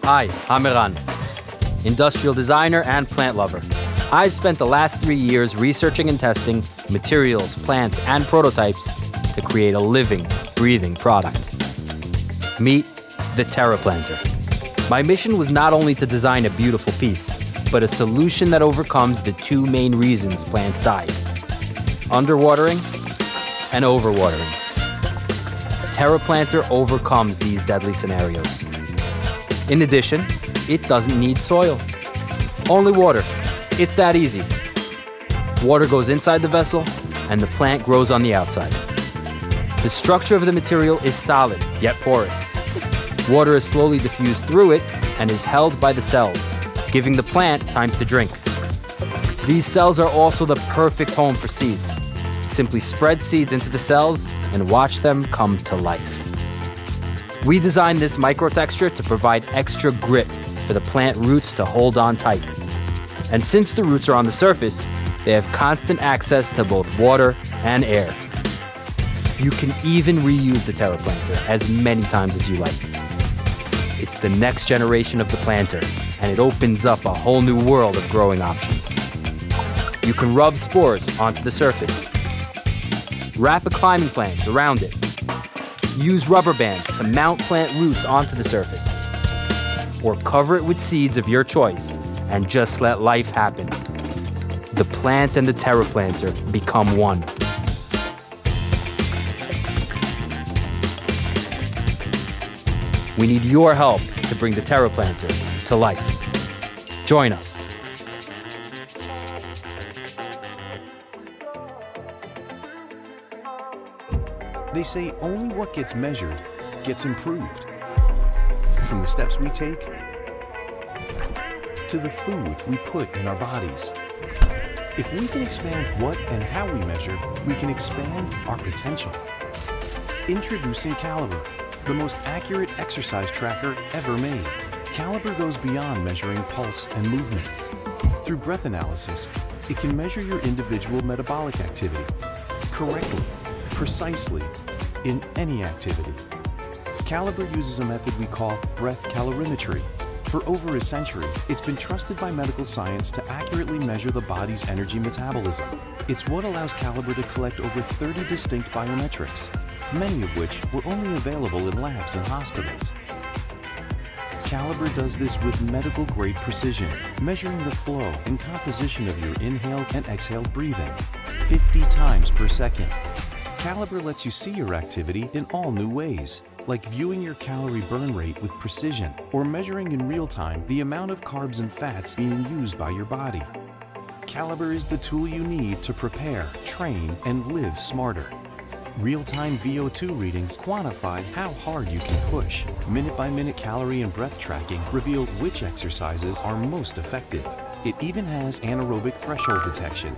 Hi, I'm Iran, industrial designer and plant lover. I've spent the last 3 years researching and testing materials, plants, and prototypes to create a living, breathing product. Meet the tevaplanter. My mission was not only to design a beautiful piece, but a solution that overcomes the two main reasons plants die: underwatering and overwatering. Tevaplanter overcomes these deadly scenarios. In addition, it doesn't need soil, only water. It's that easy. Water goes inside the vessel, and the plant grows on the outside. The structure of the material is solid, yet porous. Water is slowly diffused through it and is held by the cells, giving the plant time to drink. These cells are also the perfect home for seeds. Simply spread seeds into the cells and watch them come to life. We designed this microtexture to provide extra grip for the plant roots to hold on tight. And since the roots are on the surface, they have constant access to both water and air. You can even reuse the tevaplanter as many times as you like. It's the next generation of the planter, and it opens up a whole new world of growing options. You can rub spores onto the surface, wrap a climbing plant around it, use rubber bands to mount plant roots onto the surface, or cover it with seeds of your choice and just let life happen. The plant and the tevaplanter become one. We need your help to bring the tevaplanter to life. Join us. They say only what gets measured gets improved. From the steps we take to the food we put in our bodies. If we can expand what and how we measure, we can expand our potential. Introducing Calibre, the most accurate exercise tracker ever made. Calibre goes beyond measuring pulse and movement. Through breath analysis, it can measure your individual metabolic activity correctly, precisely, in any activity. Calibre uses a method we call breath calorimetry. For over a century, it's been trusted by medical science to accurately measure the body's energy metabolism. It's what allows Calibre to collect over 30 distinct biometrics, many of which were only available in labs and hospitals. Calibre does this with medical-grade precision, measuring the flow and composition of your inhaled and exhaled breathing 50 times per second. Calibre lets you see your activity in all new ways, like viewing your calorie burn rate with precision or measuring in real time the amount of carbs and fats being used by your body. Calibre is the tool you need to prepare, train, and live smarter. Real-time VO2 readings quantify how hard you can push. Minute-by-minute calorie and breath tracking reveal which exercises are most effective. It even has anaerobic threshold detection.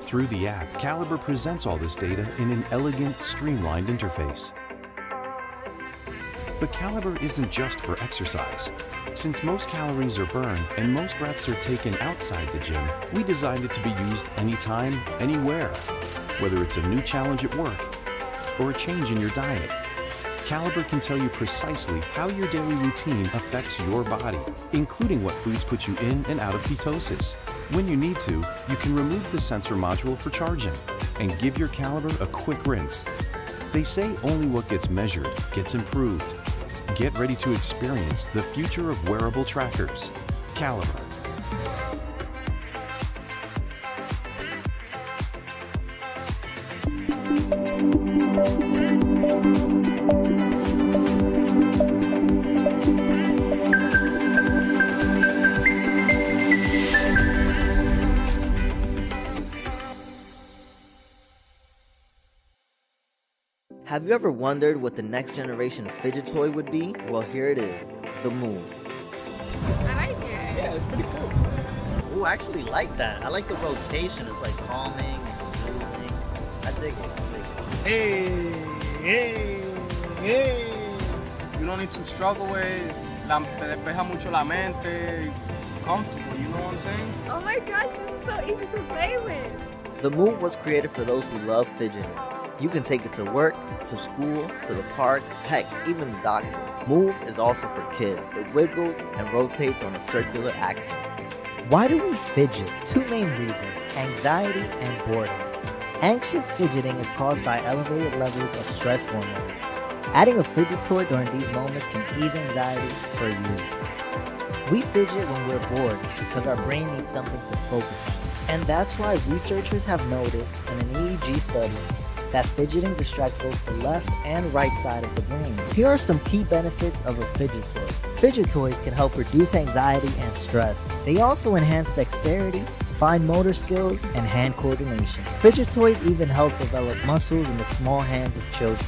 Through the app, Calibre presents all this data in an elegant, streamlined interface. But Calibre isn't just for exercise. Since most calories are burned and most breaths are taken outside the gym, we designed it to be used anytime, anywhere. Whether it's a new challenge at work or a change in your diet, Calibre can tell you precisely how your daily routine affects your body, including what foods put you in and out of ketosis. When you need to, you can remove the sensor module for charging and give your Calibre a quick rinse. They say only what gets measured gets improved. Get ready to experience the future of wearable trackers. Calibre. Have you ever wondered what the next generation fidget toy would be? Well, here it is, the Moov. I like it. Yeah, it's pretty cool. Ooh, I actually like that. I like the rotation. It's like calming and soothing. I dig it. Hey. You don't need to struggle with te despeja mucho la mente. It's comfortable, you know what I'm saying? Oh my gosh, this is so easy to play with. The Moov was created for those who love fidgeting. You can take it to work, to school, to the park, heck, even the doctors. Moov is also for kids. It wiggles and rotates on a circular axis. Why do we fidget? Two main reasons, anxiety and boredom. Anxious fidgeting is caused by elevated levels of stress hormones. Adding a fidget toy during these moments can ease anxiety for you. We fidget when we're bored because our brain needs something to focus on. And that's why researchers have noticed in an EEG study that fidgeting distracts both the left and right side of the brain. Here are some key benefits of a fidget toy. Fidget toys can help reduce anxiety and stress. They also enhance dexterity, fine motor skills, and hand coordination. Fidget toys even help develop muscles in the small hands of children.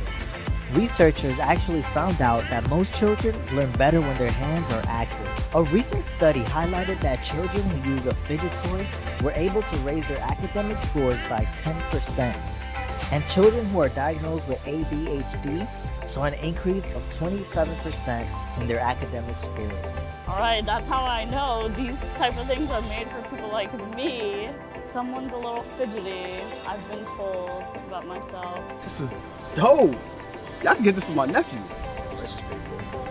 Researchers actually found out that most children learn better when their hands are active. A recent study highlighted that children who use a fidget toy were able to raise their academic scores by 10%. And children who are diagnosed with ADHD saw an increase of 27% in their academic scores. Alright, that's how I know these type of things are made for people like me. Someone's a little fidgety, I've been told about myself. This is dope. Y'all can get this for my nephew. This is pretty cool.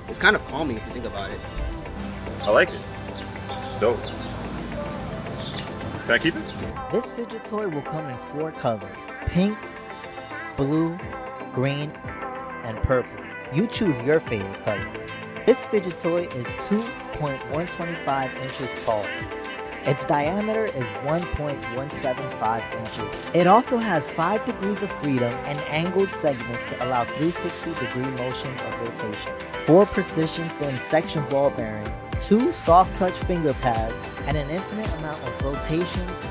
It's kind of calming if you think about it. I like it. It's dope. Can I keep it? This fidget toy will come in 4 colors: pink, blue, green, and purple. You choose your favorite color. This fidget toy is 2.125 inches tall. Its diameter is 1.175 inches. It also has 5 degrees of freedom and angled segments to allow 360-degree motions of rotation, 4 precision-thin section ball bearings, 2 soft-touch finger pads, and an infinite amount of rotations